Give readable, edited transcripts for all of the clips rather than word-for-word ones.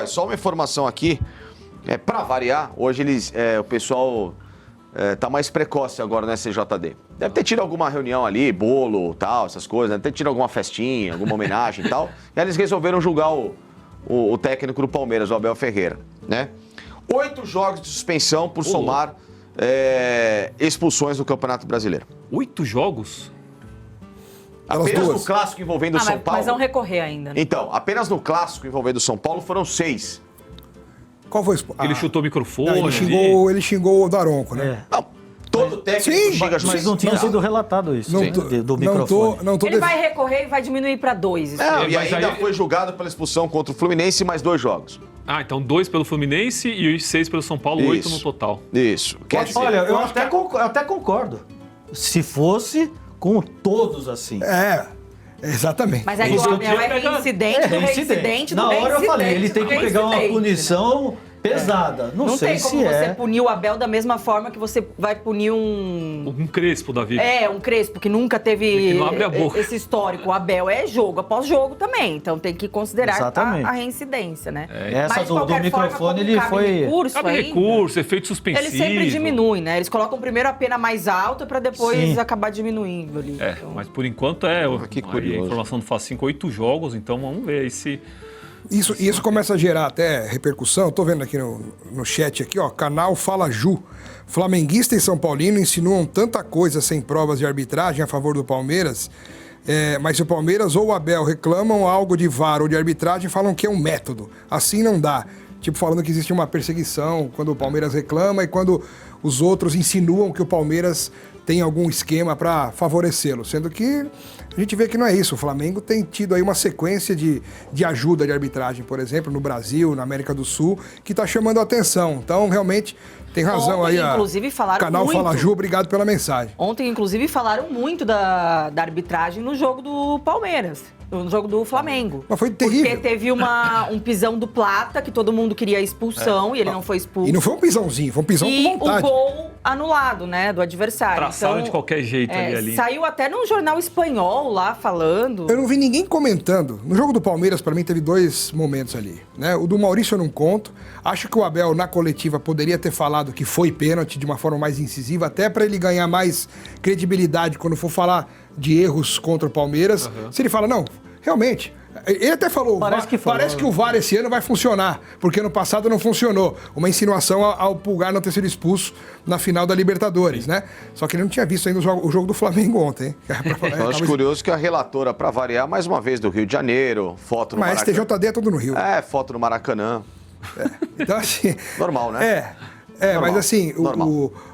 Queiroz, só uma informação aqui. Para variar, hoje o pessoal tá mais precoce agora no SJD. Deve ter tido alguma reunião ali, bolo, tal, essas coisas. Deve ter tido alguma festinha, alguma homenagem e tal. E aí eles resolveram julgar o técnico do Palmeiras, o Abel Ferreira, né? 8 jogos de suspensão por somar expulsões do Campeonato Brasileiro. 8 jogos? Apenas no clássico envolvendo o São Paulo. Mas vão recorrer ainda. Né? Então, apenas no clássico envolvendo o São Paulo foram 6. Qual foi Ele chutou o microfone. Não, ele xingou o Daronco, né? Não, todo técnico xinga juiz. Mas não tinha sido relatado isso do microfone. Ele vai recorrer e vai diminuir para 2. E ainda foi julgado pela expulsão contra o Fluminense mais 2 jogos. Então 2 pelo Fluminense e 6 pelo São Paulo, 8 no total. Isso. Olha, eu até concordo. Se fosse com todos assim. Exatamente. Mas aí o Abel é reincidente do reincidente do Na hora eu falei, ele do tem que pegar uma reincidente, punição pesada. Não sei tem se como você punir o Abel da mesma forma que você vai punir Um Crespo da vida. um Crespo que nunca teve que não abre a boca. esse histórico. O Abel é jogo após jogo também. Então tem que considerar a reincidência, né? Essa Mas, de do qualquer microfone, forma, ele cabe foi... Recurso Cabe ainda, recurso, efeito suspensivo. eles sempre diminuem, né? Eles colocam primeiro a pena mais alta para depois acabar diminuindo ali. Então... Mas por enquanto que curioso. A informação do Facinco, 8 jogos, então vamos ver aí se... Isso começa a gerar até repercussão. Tô vendo aqui no chat aqui, ó, canal Fala Ju. Flamenguista e São Paulino insinuam tanta coisa sem provas de arbitragem a favor do Palmeiras, mas se o Palmeiras ou o Abel reclamam algo de VAR ou de arbitragem, falam que é um método. Assim não dá. Tipo, falando que existe uma perseguição quando o Palmeiras reclama e quando os outros insinuam que o Palmeiras tem algum esquema para favorecê-lo. Sendo que a gente vê que não é isso. O Flamengo tem tido aí uma sequência de ajuda de arbitragem, por exemplo, no Brasil, na América do Sul, que está chamando a atenção. Então, realmente, tem razão aí. Inclusive, falaram canal muito. Fala Ju, obrigado pela mensagem. Ontem, inclusive, falaram muito da arbitragem no jogo do Palmeiras. No jogo do Flamengo. Mas foi terrível. Porque teve um pisão do Plata, que todo mundo queria expulsão, e ele não foi expulso. E não foi um pisãozinho, foi um pisão com vontade. E o gol anulado, né, do adversário. Traçaram de qualquer jeito ali. Saiu até num jornal espanhol lá, falando. Eu não vi ninguém comentando. No jogo do Palmeiras, para mim, teve 2 momentos ali, né? O do Maurício eu não conto. Acho que o Abel, na coletiva, poderia ter falado que foi pênalti de uma forma mais incisiva, até para ele ganhar mais credibilidade quando for falar de erros contra o Palmeiras. Se ele fala, não, realmente... Ele até falou, parece que o VAR esse ano vai funcionar, porque ano passado não funcionou. Uma insinuação ao Pulgar não ter sido expulso na final da Libertadores, né? Só que ele não tinha visto ainda o jogo do Flamengo ontem, hein? Eu acho curioso que a relatora, para variar, mais uma vez do Rio de Janeiro, foto no Maracanã. Mas STJD é tudo no Rio. Foto no Maracanã. Então, assim... Normal, né? Normal. Mas assim,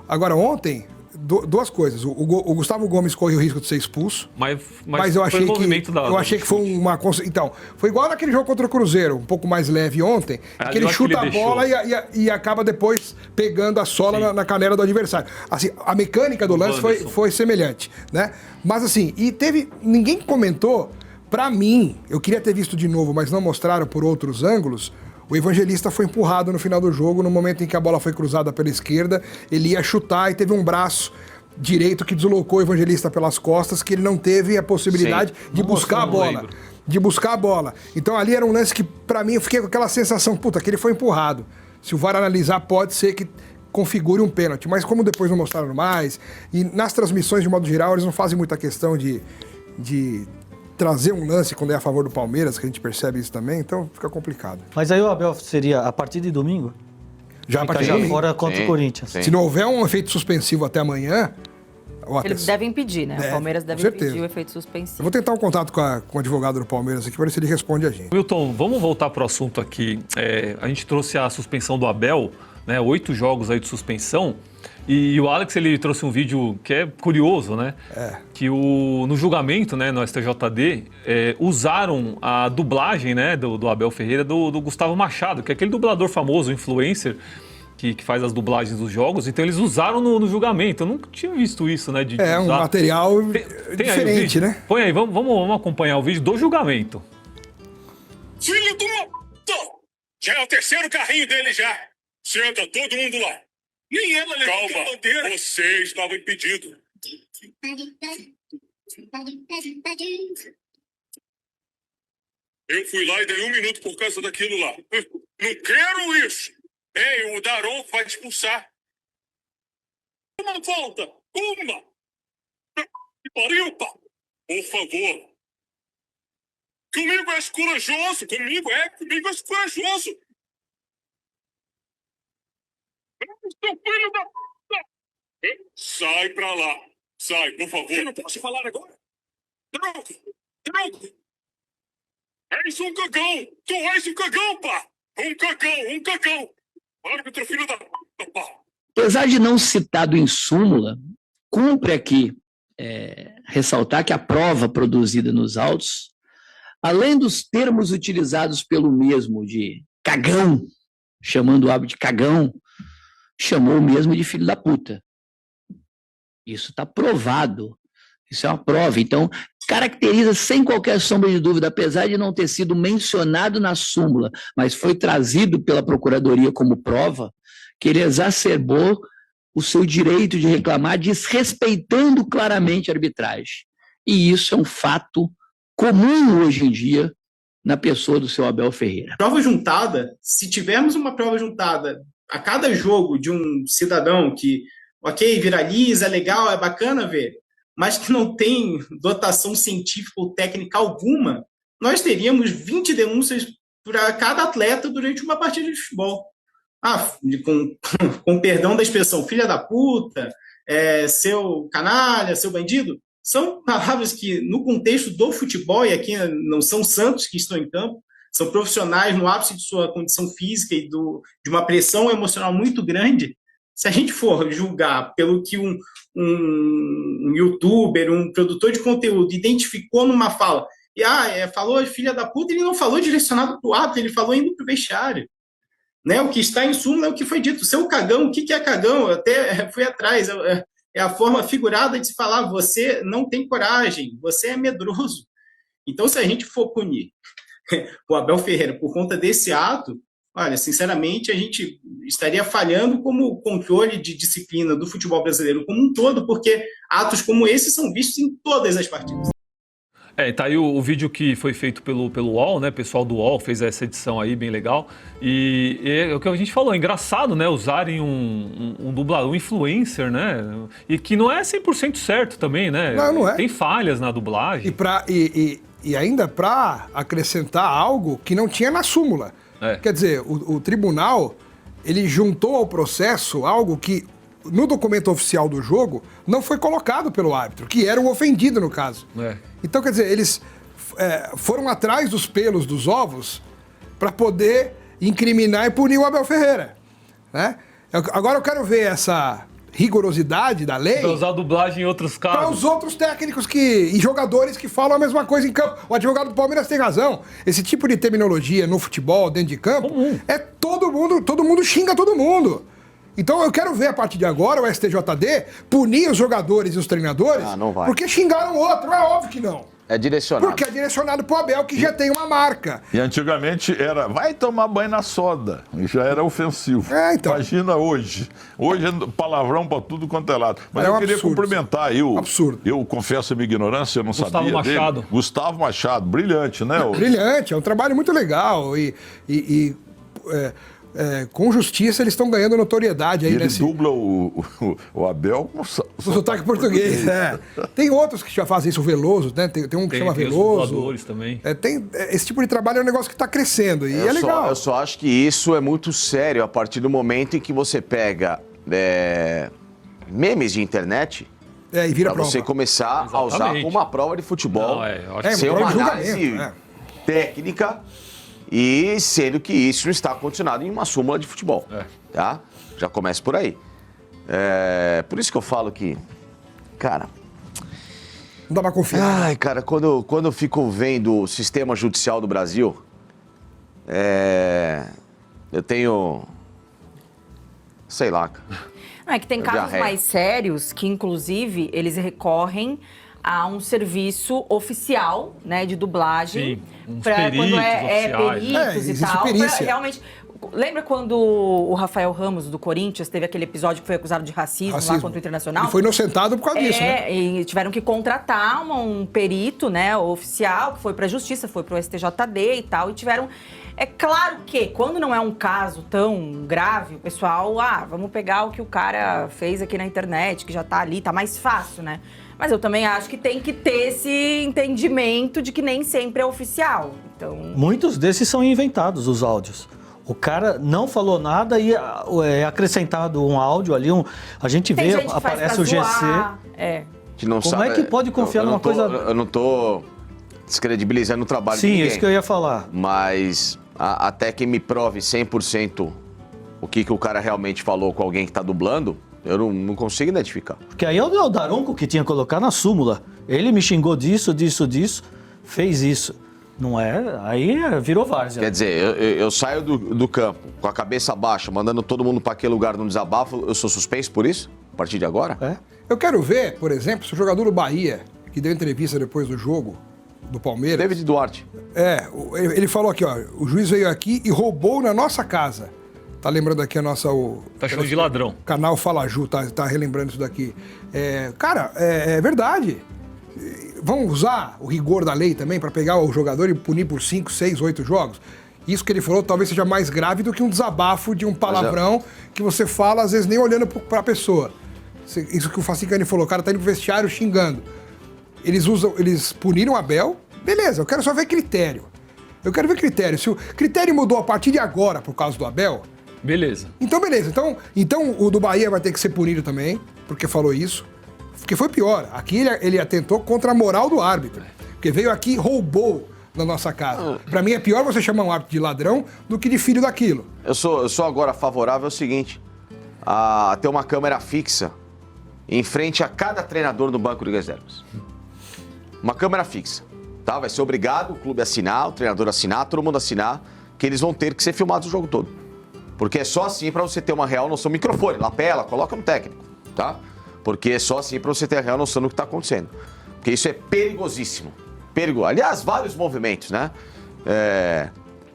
agora ontem... 2 coisas. O Gustavo Gomes corre o risco de ser expulso. Mas eu achei que foi uma... Então, foi igual naquele jogo contra o Cruzeiro, um pouco mais leve ontem, que ele chuta a bola e acaba depois pegando a sola na canela do adversário. Assim, a mecânica do lance foi semelhante, né? Mas assim, ninguém comentou, pra mim, eu queria ter visto de novo, mas não mostraram por outros ângulos. O Evangelista foi empurrado no final do jogo, no momento em que a bola foi cruzada pela esquerda, ele ia chutar e teve um braço direito que deslocou o Evangelista pelas costas, que ele não teve a possibilidade de buscar a bola. Então ali era um lance que, pra mim, eu fiquei com aquela sensação, que ele foi empurrado. Se o VAR analisar, pode ser que configure um pênalti, mas como depois não mostraram mais, e nas transmissões, de modo geral, eles não fazem muita questão de trazer um lance quando é a favor do Palmeiras, que a gente percebe isso também, então fica complicado. Mas aí o Abel seria a partir de domingo? Já a partir de domingo. Fora contra o Corinthians. Se não houver um efeito suspensivo até amanhã... Eles devem pedir, né? O Palmeiras deve pedir o efeito suspensivo. Eu vou tentar um contato com o advogado do Palmeiras aqui para ver se ele responde a gente. Milton, vamos voltar para o assunto aqui. A gente trouxe a suspensão do Abel, né? 8 jogos aí de suspensão. E o Alex, ele trouxe um vídeo que é curioso, né? Que no julgamento, né, no STJD, usaram a dublagem, né, do Abel Ferreira, do Gustavo Machado, que é aquele dublador famoso, influencer, que faz as dublagens dos jogos. Então eles usaram no julgamento. Eu nunca tinha visto isso, né? Um material diferente, né? Põe aí, vamos acompanhar o vídeo do julgamento. Filho do... Já é o 3º carrinho dele já. Senta todo mundo lá. Nem ela levantou a bandeira. Você estava impedido. Eu fui lá e dei 1 minuto por causa daquilo lá. Não quero isso. Ei, o Daronco vai te expulsar. Uma volta. Uma. Que pariu, pá. Por favor. Comigo és corajoso. Comigo és corajoso. Seu filho da puta. Sai pra lá. Sai, por favor. Eu não posso falar agora. Tronco. És um cagão. Tu és um cagão, pá. Um cagão. Árbitro, filho da puta, pá. Apesar de não citado em súmula, cumpre aqui ressaltar que a prova produzida nos autos, além dos termos utilizados pelo mesmo de cagão, chamando o árbitro de cagão, chamou o mesmo de filho da puta. Isso está provado. Isso é uma prova. Então, caracteriza sem qualquer sombra de dúvida, apesar de não ter sido mencionado na súmula, mas foi trazido pela Procuradoria como prova, que ele exacerbou o seu direito de reclamar, desrespeitando claramente a arbitragem. E isso é um fato comum hoje em dia na pessoa do seu Abel Ferreira. Prova juntada, se tivermos uma prova juntada a cada jogo de um cidadão que, ok, viraliza, é legal, é bacana ver, mas que não tem dotação científica ou técnica alguma, nós teríamos 20 denúncias para cada atleta durante uma partida de futebol. Com perdão da expressão, filha da puta, seu canalha, seu bandido, são palavras que, no contexto do futebol, e aqui não são santos que estão em campo, são profissionais no ápice de sua condição física e de uma pressão emocional muito grande. Se a gente for julgar pelo que um youtuber, um produtor de conteúdo identificou numa fala, falou filha da puta, ele não falou direcionado para o árbitro, ele falou indo para o vestiário. Né? O que está em súmula é o que foi dito. Seu cagão, o que é cagão? Eu até fui atrás. É a forma figurada de se falar, você não tem coragem, você é medroso. Então, se a gente for punir o Abel Ferreira por conta desse ato, olha, sinceramente, a gente estaria falhando como controle de disciplina do futebol brasileiro como um todo, porque atos como esse são vistos em todas as partidas. Tá aí o vídeo que foi feito pelo UOL, né? O pessoal do UOL fez essa edição aí, bem legal. E é o que a gente falou, é engraçado, né? Usarem um dublador, um influencer, né? E que não é 100% certo também, né? Não é. Tem falhas na dublagem. E ainda para acrescentar algo que não tinha na súmula. Quer dizer, o tribunal, ele juntou ao processo algo que no documento oficial do jogo não foi colocado pelo árbitro, que era o ofendido no caso. Então, quer dizer, eles foram atrás dos pelos dos ovos para poder incriminar e punir o Abel Ferreira. Né? Agora eu quero ver essa rigorosidade da lei... Para usar a dublagem em outros casos. Para os outros técnicos e jogadores que falam a mesma coisa em campo. O advogado do Palmeiras tem razão. Esse tipo de terminologia no futebol, dentro de campo, todo mundo xinga todo mundo. Então eu quero ver a partir de agora o STJD punir os jogadores e os treinadores porque xingaram o outro. É óbvio que não. É direcionado. Porque é direcionado pro Abel, que já tem uma marca. E antigamente era, vai tomar banho na soda. E já era ofensivo. Então. Imagina hoje. Hoje é palavrão pra tudo quanto é lado. Mas eu queria cumprimentar aí o... Absurdo. Eu confesso a minha ignorância, eu não Gustavo sabia Machado. dele. Gustavo Machado. Brilhante, né? Brilhante, é um trabalho muito legal. Com justiça eles estão ganhando notoriedade aí. Ele dubla o Abel com o sotaque português. Tem outros que já fazem isso, o Veloso, né? Tem um que chama Veloso. Também. Esse tipo de trabalho é um negócio que está crescendo e é legal. Eu só acho que isso é muito sério a partir do momento em que você pega memes de internet e vira pra você começar a usar como uma prova de futebol. Sem uma análise técnica. E sendo que isso não está condicionado em uma súmula de futebol. Tá? Já começa por aí. Por isso que eu falo que, cara... Não dá pra confiar. Ai, cara, quando eu fico vendo o sistema judicial do Brasil, eu tenho... Sei lá, cara. É que tem casos mais sérios que, inclusive, eles recorrem a um serviço oficial, né, de dublagem, para quando peritos e tal, realmente. Lembra quando o Rafael Ramos, do Corinthians, teve aquele episódio que foi acusado de racismo lá contra o Internacional? Ele foi inocentado por causa disso, né? E tiveram que contratar um perito, né, oficial, que foi para a Justiça, foi para o STJD e tal, e tiveram É claro que, quando não é um caso tão grave, o pessoal, vamos pegar o que o cara fez aqui na internet, que já tá ali, tá mais fácil, né? Mas eu também acho que tem que ter esse entendimento de que nem sempre é oficial. Então... Muitos desses são inventados, os áudios. O cara não falou nada e é acrescentado um áudio ali, a gente vê, aparece o GC. Que não Como sabe, é que pode confiar numa coisa... Eu não tô descredibilizando o trabalho de ninguém. ninguém. Sim, isso que eu ia falar. Mas até que me prove 100% o que o cara realmente falou com alguém que tá dublando, eu não consigo identificar. Porque aí é o Daronco que tinha que colocar na súmula. Ele me xingou disso, fez isso. Não é? Aí virou várzea. Quer dizer, eu saio do campo com a cabeça baixa, mandando todo mundo para aquele lugar num desabafo, eu sou suspenso por isso? A partir de agora? Eu quero ver, por exemplo, se o jogador do Bahia, que deu entrevista depois do jogo, do Palmeiras... David Duarte. Ele falou aqui, o juiz veio aqui e roubou na nossa casa. Tá lembrando aqui a nossa... Tá chamando de ladrão. Canal Fala Ju, tá relembrando isso daqui. Cara, é verdade. Vamos usar o rigor da lei também para pegar o jogador e punir por 5, 6, 8 jogos? Isso que ele falou talvez seja mais grave do que um desabafo de um palavrão que você fala, às vezes, nem olhando para a pessoa. Isso que o Facicani falou, o cara tá indo pro vestiário xingando. Eles puniram o Abel, beleza, eu quero só ver critério. Se o critério mudou a partir de agora por causa do Abel... Beleza. Então, beleza. Então o do Bahia vai ter que ser punido também, porque falou isso. Porque foi pior. Aqui ele atentou contra a moral do árbitro. Porque veio aqui e roubou na nossa casa. Pra mim é pior você chamar um árbitro de ladrão do que de filho daquilo. Eu sou agora favorável ao seguinte, a ter uma câmera fixa em frente a cada treinador do banco de reservas. Uma câmera fixa. Tá? Vai ser obrigado o clube a assinar, o treinador a assinar, todo mundo assinar, que eles vão ter que ser filmados o jogo todo. Porque é só assim para você ter uma real noção. Microfone, lapela, coloca no técnico, tá? Porque é só assim para você ter a real noção do que está acontecendo. Porque isso é perigosíssimo. Aliás, vários movimentos, né?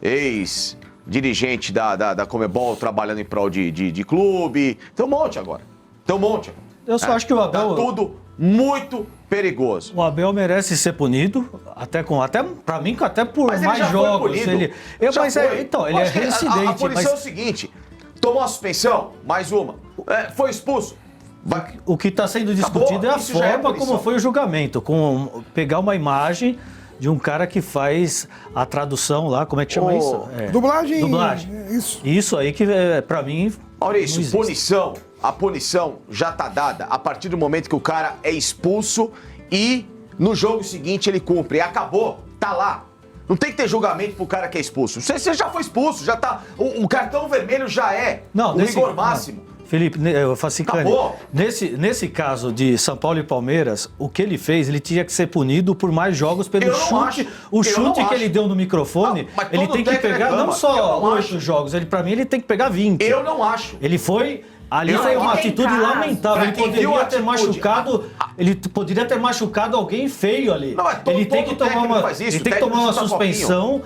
Ex-dirigente da Conmebol trabalhando em prol de clube. Tem um monte agora. Eu só acho que o Abel... Tá tudo muito perigoso. O Abel merece ser punido, pra mim, até por mais jogos. Ele é reincidente. A punição é o seguinte, tomou uma suspensão, mais uma, foi expulso. O que está sendo discutido é a forma como foi o julgamento, pegar uma imagem de um cara que faz a tradução lá, como é que chama isso? Dublagem. Isso aí que, pra mim, Maurício, a punição já tá dada a partir do momento que o cara é expulso e no jogo seguinte ele cumpre. Acabou, tá lá. Não tem que ter julgamento pro cara que é expulso. Você já foi expulso, já tá... O cartão vermelho já é o rigor máximo. Felipe, eu faço assim, nesse caso de São Paulo e Palmeiras, o que ele fez, ele tinha que ser punido por mais jogos pelo chute. O chute que ele deu no microfone, ele tem que pegar não só 8 jogos, pra mim ele tem que pegar 20. Eu não acho. Ele foi... Ali foi uma atitude lamentável. Ele poderia ter machucado alguém feio ali. Ele tem que tomar uma suspensão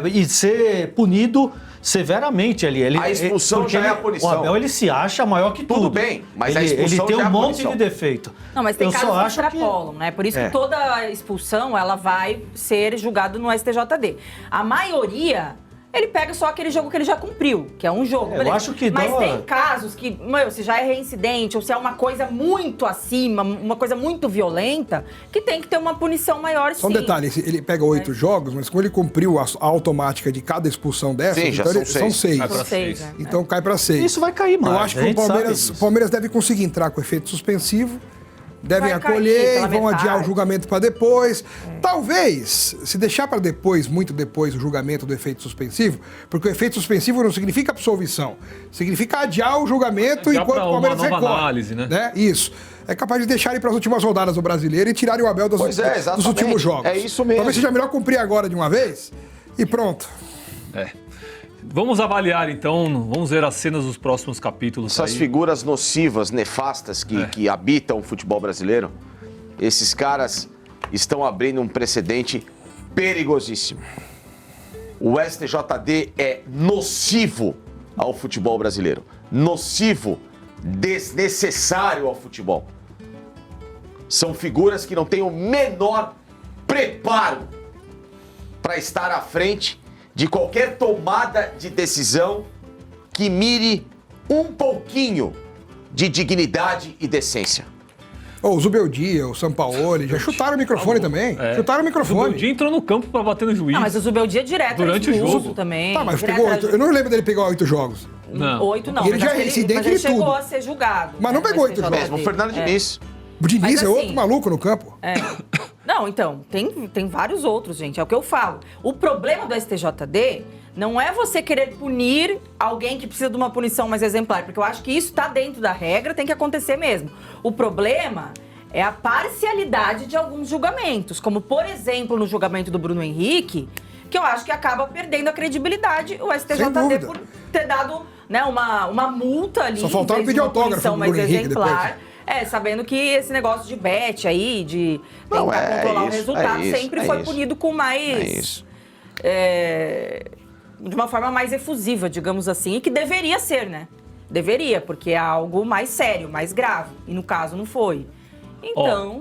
e ser punido severamente ali. A expulsão já é a punição. O Abel, ele se acha maior que tudo. Tudo bem, mas a expulsão ele tem um monte punição. de defeito. Não, mas tem casos que extrapolam, né? Por isso que toda expulsão, ela vai ser julgada no STJD. A maioria... Ele pega só aquele jogo que ele já cumpriu, que é um jogo. Eu acho que Mas tem casos que, se já é reincidente, ou se é uma coisa muito acima, uma coisa muito violenta, que tem que ter uma punição maior, sim. Só um detalhe, ele pega 8 jogos, mas como ele cumpriu a automática de cada expulsão dessa, então são 6. Então cai pra 6. Isso vai cair mais. Eu acho que o Palmeiras deve conseguir entrar com efeito suspensivo. Devem acolher e vão adiar o julgamento para depois. Talvez, se deixar para depois, muito depois, o julgamento do efeito suspensivo, porque o efeito suspensivo não significa absolvição, significa adiar o julgamento enquanto o Palmeiras recorre. Análise, né? Isso. É capaz de deixarem para as últimas rodadas do Brasileiro e tirarem o Abel dos últimos jogos. É isso mesmo. Talvez seja melhor cumprir agora de uma vez e pronto. Vamos avaliar, então, vamos ver as cenas dos próximos capítulos. Essas figuras nocivas, nefastas que habitam o futebol brasileiro, esses caras estão abrindo um precedente perigosíssimo. O STJD é nocivo ao futebol brasileiro. Nocivo, desnecessário ao futebol. São figuras que não têm o menor preparo para estar à frente de qualquer tomada de decisão que mire um pouquinho de dignidade e decência. O Zubeldia, o Sampaoli, já chutaram o microfone também. Chutaram o microfone. O Zubeldia entrou no campo pra bater no juiz. Não, mas o Zubeldia é direto durante o jogo também. Tá, mas pegou 8. Eu não lembro dele pegar 8 jogos. Não. 8 não. E ele já é reincidente ele de tudo. chegou a ser julgado. Mas não pegou 8 jogos. Mesmo o Fernando Diniz. O Diniz Mas, é outro assim, maluco no campo. Não, então, tem vários outros, gente. É o que eu falo. O problema do STJD não é você querer punir alguém que precisa de uma punição mais exemplar, porque eu acho que isso está dentro da regra, tem que acontecer mesmo. O problema é a parcialidade de alguns julgamentos, como, por exemplo, no julgamento do Bruno Henrique, que eu acho que acaba perdendo a credibilidade o STJD por ter dado, né, uma multa ali. Só faltava pedir autógrafo do Bruno Henrique exemplar. Sabendo que esse negócio de bet aí, de tentar controlar o resultado, sempre foi punido com mais... de uma forma mais efusiva, digamos assim, e que deveria ser, né? Deveria, porque é algo mais sério, mais grave. E no caso não foi. Então...